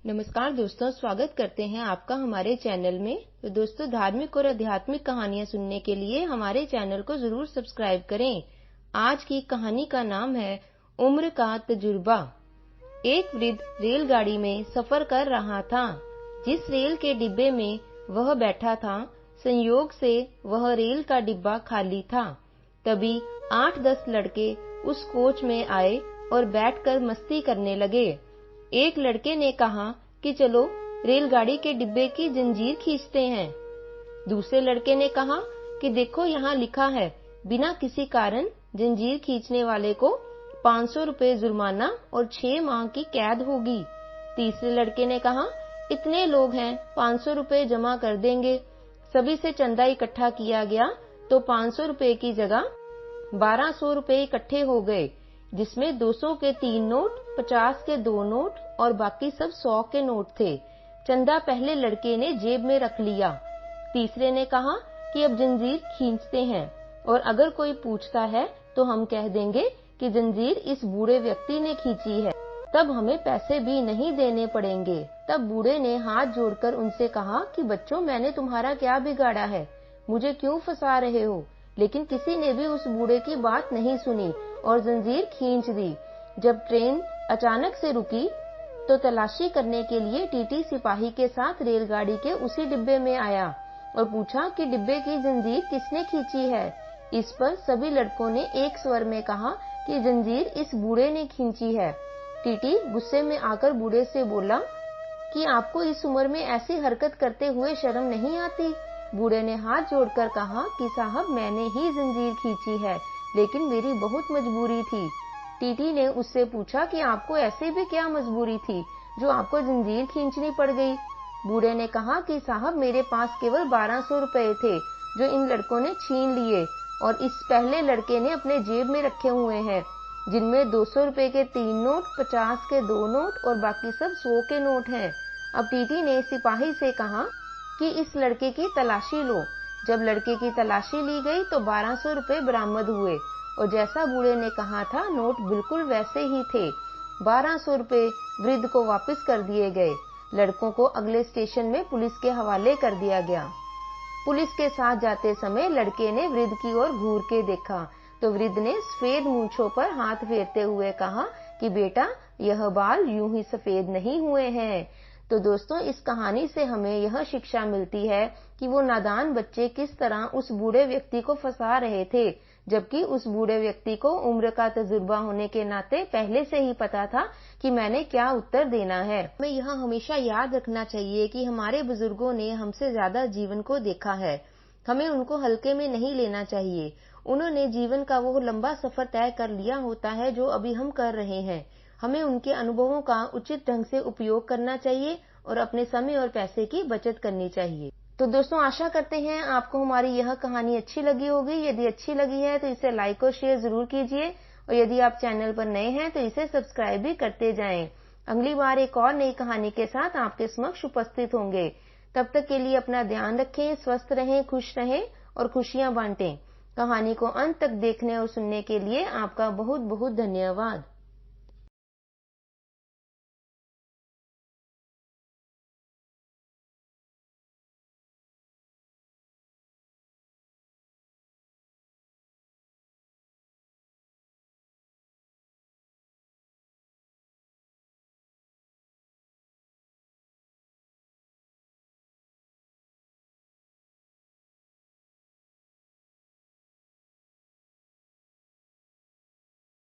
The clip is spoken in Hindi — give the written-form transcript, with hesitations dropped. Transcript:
नमस्कार दोस्तों, स्वागत करते हैं आपका हमारे चैनल में। तो दोस्तों, धार्मिक और आध्यात्मिक कहानियां सुनने के लिए हमारे चैनल को जरूर सब्सक्राइब करें। आज की कहानी का नाम है उम्र का तजुर्बा। एक वृद्ध रेलगाड़ी में सफर कर रहा था। जिस रेल के डिब्बे में वह बैठा था, संयोग से वह रेल का डिब्बा खाली था। तभी 8-10 लड़के उस कोच में आए और बैठकर मस्ती करने लगे। एक लड़के ने कहा कि चलो रेलगाड़ी के डिब्बे की जंजीर खींचते हैं। दूसरे लड़के ने कहा कि देखो यहाँ लिखा है, बिना किसी कारण जंजीर खींचने वाले को 500 रुपए जुर्माना और 6 माह की कैद होगी। तीसरे लड़के ने कहा, इतने लोग हैं, 500 रुपए जमा कर देंगे। सभी से चंदा इकट्ठा किया गया तो 500 रुपए की जगह 1200 रुपए इकट्ठे हो गए, जिसमें 200 के 3 नोट, 50 के 2 नोट और बाकी सब 100 के नोट थे। चंदा पहले लड़के ने जेब में रख लिया। तीसरे ने कहा कि अब जंजीर खींचते हैं और अगर कोई पूछता है तो हम कह देंगे कि जंजीर इस बूढ़े व्यक्ति ने खींची है, तब हमें पैसे भी नहीं देने पड़ेंगे। तब बूढ़े ने हाथ जोड़कर उनसे कहा कि बच्चों, मैंने तुम्हारा क्या बिगाड़ा है, मुझे क्यों फंसा रहे हो? लेकिन किसी ने भी उस बूढ़े की बात नहीं सुनी और जंजीर खींच दी। जब ट्रेन अचानक से रुकी तो तलाशी करने के लिए टीटी सिपाही के साथ रेलगाड़ी के उसी डिब्बे में आया और पूछा कि डिब्बे की जंजीर किसने खींची है। इस पर सभी लड़कों ने एक स्वर में कहा कि जंजीर इस बूढ़े ने खींची है। टीटी गुस्से में आकर बूढ़े से बोला कि आपको इस उम्र में ऐसी हरकत करते हुए शर्म नहीं आती? बूढ़े ने हाथ जोड़कर कहा कि साहब, मैंने ही जंजीर खींची है, लेकिन मेरी बहुत मजबूरी थी। टीटी ने उससे पूछा कि आपको ऐसे भी क्या मजबूरी थी जो आपको जंजीर खींचनी पड़ गई? बूढ़े ने कहा कि साहब, मेरे पास केवल 1200 रुपए थे जो इन लड़कों ने छीन लिए और इस पहले लड़के ने अपने जेब में रखे हुए हैं, जिनमें 200 रुपए के 3 नोट, 50 के 2 नोट और बाकी सब 100 के नोट हैं। अब टीटी ने सिपाही से कहा कि इस लड़के की तलाशी लो। जब लड़के की तलाशी ली गई तो 1200 रुपए बरामद हुए और जैसा बूढ़े ने कहा था, नोट बिल्कुल वैसे ही थे। 1200 रुपए वृद्ध को वापस कर दिए गए। लड़कों को अगले स्टेशन में पुलिस के हवाले कर दिया गया। पुलिस के साथ जाते समय लड़के ने वृद्ध की ओर घूर के देखा तो वृद्ध ने सफेद मूंछों पर हाथ फेरते हुए कहा कि बेटा, यह बाल यूं ही सफेद नहीं हुए हैं। तो दोस्तों, इस कहानी से हमें यह शिक्षा मिलती है कि वो नादान बच्चे किस तरह उस बूढ़े व्यक्ति को फंसा रहे थे, जबकि उस बूढ़े व्यक्ति को उम्र का तजुर्बा होने के नाते पहले से ही पता था कि मैंने क्या उत्तर देना है। हमें यह हमेशा याद रखना चाहिए कि हमारे बुजुर्गों ने हमसे ज्यादा जीवन को देखा है। हमें उनको हल्के में नहीं लेना चाहिए। उन्होंने जीवन का वो लंबा सफर तय कर लिया होता है जो अभी हम कर रहे हैं। हमें उनके अनुभवों का उचित ढंग से उपयोग करना चाहिए और अपने समय और पैसे की बचत करनी चाहिए। तो दोस्तों, आशा करते हैं आपको हमारी यह कहानी अच्छी लगी होगी। यदि अच्छी लगी है तो इसे लाइक और शेयर जरूर कीजिए और यदि आप चैनल पर नए हैं तो इसे सब्सक्राइब भी करते जाएं। अगली बार एक और नई कहानी के साथ आपके समक्ष उपस्थित होंगे। तब तक के लिए अपना ध्यान रखें, स्वस्थ रहें, खुश रहें और खुशियां बांटें। कहानी को अंत तक देखने और सुनने के लिए आपका बहुत बहुत धन्यवाद।